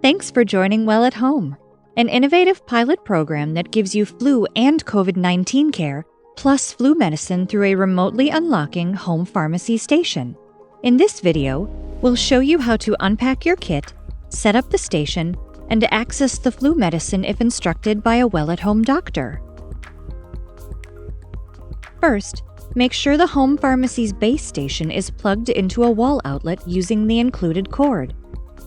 Thanks for joining Well at Home, an innovative pilot program that gives you flu and COVID-19 care, plus flu medicine through a remotely unlocking home pharmacy station. In this video, we'll show you how to unpack your kit, set up the station, and access the flu medicine if instructed by a Well at Home doctor. First, make sure the home pharmacy's base station is plugged into a wall outlet using the included cord.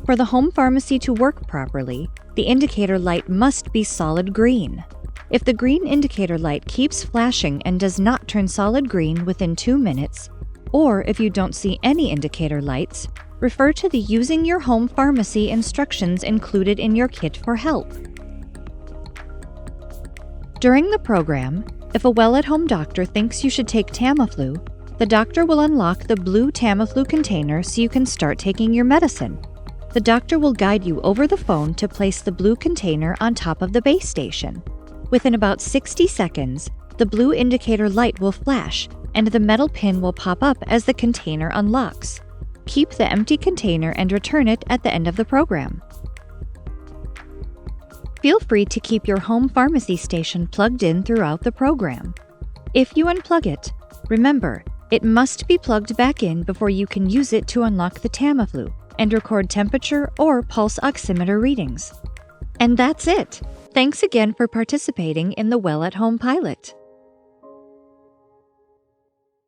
For the home pharmacy to work properly, the indicator light must be solid green. If the green indicator light keeps flashing and does not turn solid green within 2 minutes, or if you don't see any indicator lights, refer to the Using Your Home Pharmacy instructions included in your kit for help. During the program, if a Well at Home doctor thinks you should take Tamiflu, the doctor will unlock the blue Tamiflu container so you can start taking your medicine. The doctor will guide you over the phone to place the blue container on top of the base station. Within about 60 seconds, the blue indicator light will flash and the metal pin will pop up as the container unlocks. Keep the empty container and return it at the end of the program. Feel free to keep your home pharmacy station plugged in throughout the program. If you unplug it, remember, it must be plugged back in before you can use it to unlock the Tamiflu and record temperature or pulse oximeter readings. And that's it! Thanks again for participating in the Well at Home pilot.